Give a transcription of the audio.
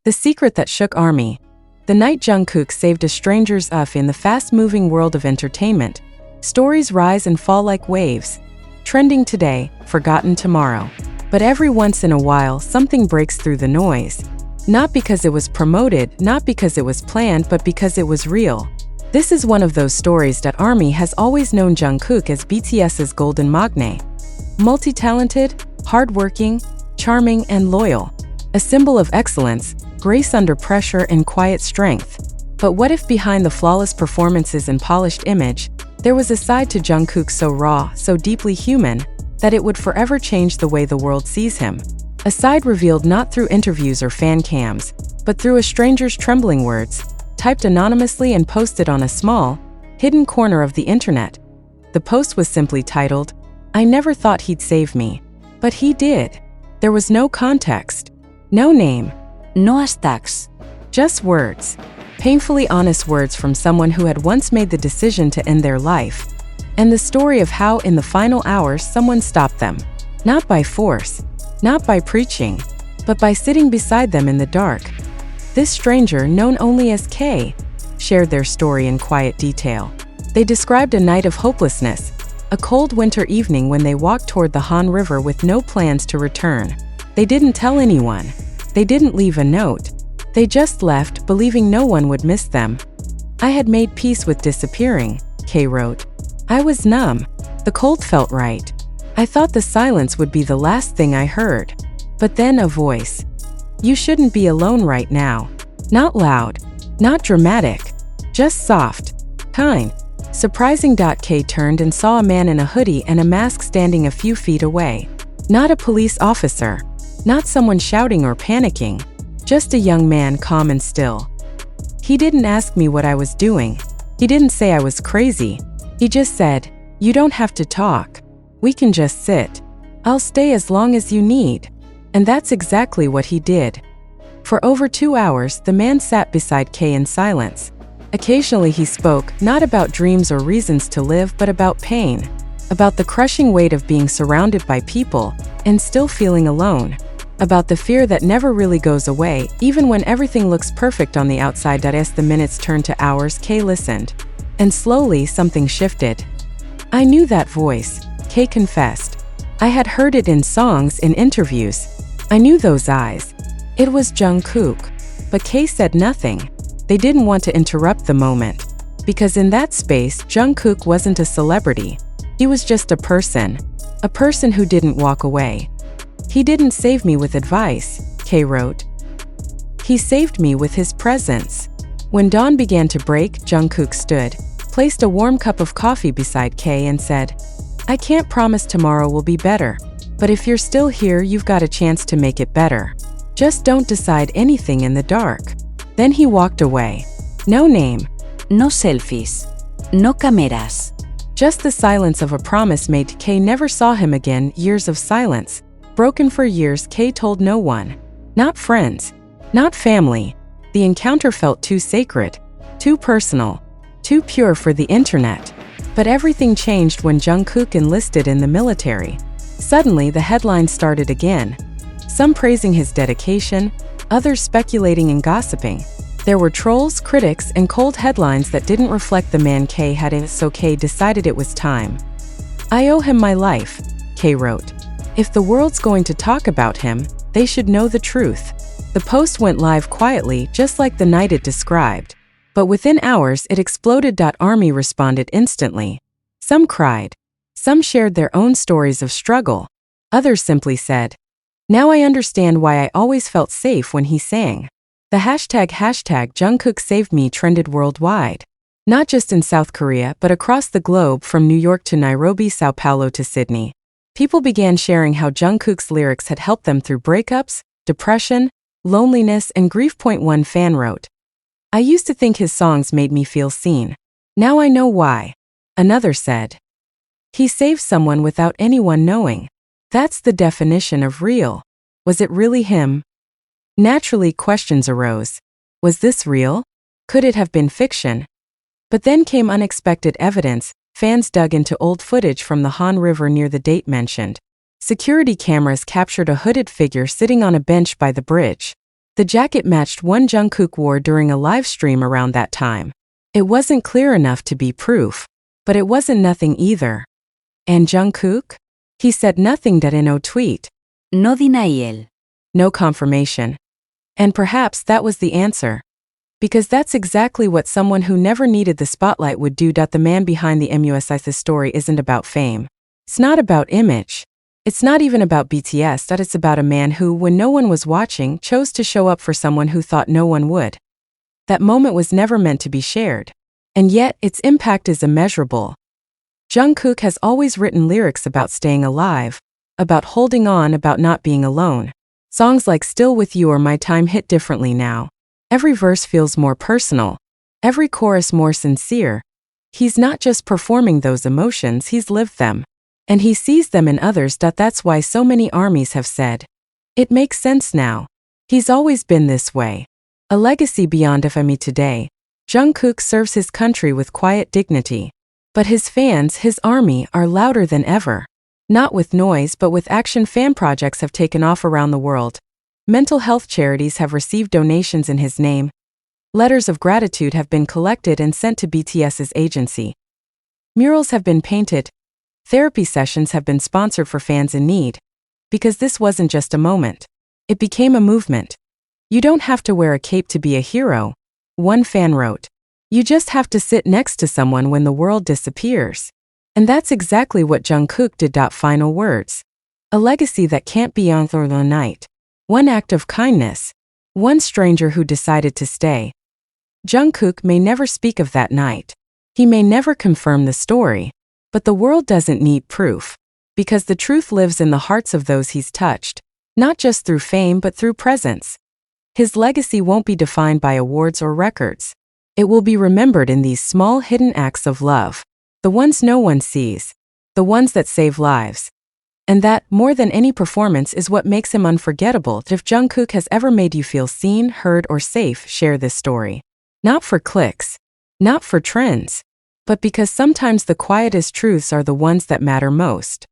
The secret that shook ARMY. The night Jungkook saved a stranger's life in the fast-moving world of entertainment. Stories rise and fall like waves. Trending today, forgotten tomorrow. But every once in a while, something breaks through the noise. Not because it was promoted, not because it was planned, but because it was real. This is one of those stories that ARMY has always known Jungkook as BTS's golden magne. Multi-talented, hard-working, charming, and loyal. A symbol of excellence, grace under pressure, and quiet strength. But what if behind the flawless performances and polished image, there was a side to Jungkook so raw, so deeply human, that it would forever change the way the world sees him? A side revealed not through interviews or fan cams, but through a stranger's trembling words, typed anonymously and posted on a small, hidden corner of the internet. The post was simply titled, "I never thought he'd save me. But he did." There was no context, no name, no hashtags, just words. Painfully honest words from someone who had once made the decision to end their life. And the story of how in the final hours someone stopped them. Not by force, not by preaching, but by sitting beside them in the dark. This stranger, known only as K, shared their story in quiet detail. They described a night of hopelessness, a cold winter evening when they walked toward the Han River with no plans to return. They didn't tell anyone. They didn't leave a note. They just left, believing no one would miss them. "I had made peace with disappearing," K wrote. "I was numb. The cold felt right. I thought the silence would be the last thing I heard. But then a voice. You shouldn't be alone right now." Not loud, not dramatic, just soft, kind. Surprising. K turned and saw a man in a hoodie and a mask standing a few feet away. Not a police officer, not someone shouting or panicking, just a young man calm and still. He didn't ask me what I was doing. He didn't say I was crazy. He just said, "You don't have to talk. We can just sit. I'll stay as long as you need." And that's exactly what he did. For over 2 hours, the man sat beside K in silence. Occasionally he spoke, not about dreams or reasons to live, but about pain. About the crushing weight of being surrounded by people and still feeling alone. About the fear that never really goes away, even when everything looks perfect on the outside. As the minutes turned to hours, K listened. And slowly something shifted. "I knew that voice," K confessed. "I had heard it in songs, in interviews. I knew those eyes. It was Jungkook." But K said nothing. They didn't want to interrupt the moment. Because in that space, Jungkook wasn't a celebrity. He was just a person. A person who didn't walk away. "He didn't save me with advice," K wrote. "He saved me with his presence." When dawn began to break, Jungkook stood, placed a warm cup of coffee beside K and said, "I can't promise tomorrow will be better. But if you're still here, you've got a chance to make it better. Just don't decide anything in the dark." Then he walked away. No name, no selfies, no cameras. Just the silence of a promise made. K never saw him again. Years of silence. Broken for years, K told no one. Not friends, not family. The encounter felt too sacred, too personal, too pure for the internet. But everything changed when Jungkook enlisted in the military. Suddenly, the headlines started again. Some praising his dedication, others speculating and gossiping. There were trolls, critics, and cold headlines that didn't reflect the man K had in, so K decided it was time. "I owe him my life," K wrote. "If the world's going to talk about him, they should know the truth." The post went live quietly, just like the night it described. But within hours, it exploded. ARMY responded instantly. Some cried. Some shared their own stories of struggle. Others simply said, "Now I understand why I always felt safe when he sang." The hashtag Jungkook saved me trended worldwide. Not just in South Korea, but across the globe, from New York to Nairobi, Sao Paulo to Sydney. People began sharing how Jungkook's lyrics had helped them through breakups, depression, loneliness, and grief. One fan wrote, "I used to think his songs made me feel seen. Now I know why." Another said, "He saved someone without anyone knowing. That's the definition of real." Was it really him? Naturally, questions arose. Was this real? Could it have been fiction? But then came unexpected evidence. Fans dug into old footage from the Han River near the date mentioned. Security cameras captured a hooded figure sitting on a bench by the bridge. The jacket matched one Jungkook wore during a live stream around that time. It wasn't clear enough to be proof, but it wasn't nothing either. And Jungkook? He said nothing that in no tweet. No denial. No confirmation. And perhaps that was the answer. Because that's exactly what someone who never needed the spotlight would do. The man behind the MUSI's story isn't about fame. It's not about image. It's not even about BTS. That it's about a man who, when no one was watching, chose to show up for someone who thought no one would. That moment was never meant to be shared. And yet, its impact is immeasurable. Jungkook has always written lyrics about staying alive, about holding on, about not being alone. Songs like Still With You or My Time hit differently now. Every verse feels more personal. Every chorus more sincere. He's not just performing those emotions, he's lived them. And he sees them in others. That's why so many armies have said, it makes sense now. He's always been this way. A legacy beyond FME today. Jungkook serves his country with quiet dignity. But his fans, his army, are louder than ever. Not with noise but with action. Fan projects have taken off around the world. Mental health charities have received donations in his name. Letters of gratitude have been collected and sent to BTS's agency. Murals have been painted. Therapy sessions have been sponsored for fans in need. Because this wasn't just a moment. It became a movement. You don't have to wear a cape to be a hero, one fan wrote. You just have to sit next to someone when the world disappears. And that's exactly what Jungkook did. Final words. A legacy that can't be on the night. One act of kindness. One stranger who decided to stay. Jungkook may never speak of that night. He may never confirm the story. But the world doesn't need proof. Because the truth lives in the hearts of those he's touched. Not just through fame but through presence. His legacy won't be defined by awards or records. It will be remembered in these small hidden acts of love. The ones no one sees. The ones that save lives. And that, more than any performance, is what makes him unforgettable. If Jungkook has ever made you feel seen, heard, or safe, share this story. Not for clicks. Not for trends. But because sometimes the quietest truths are the ones that matter most.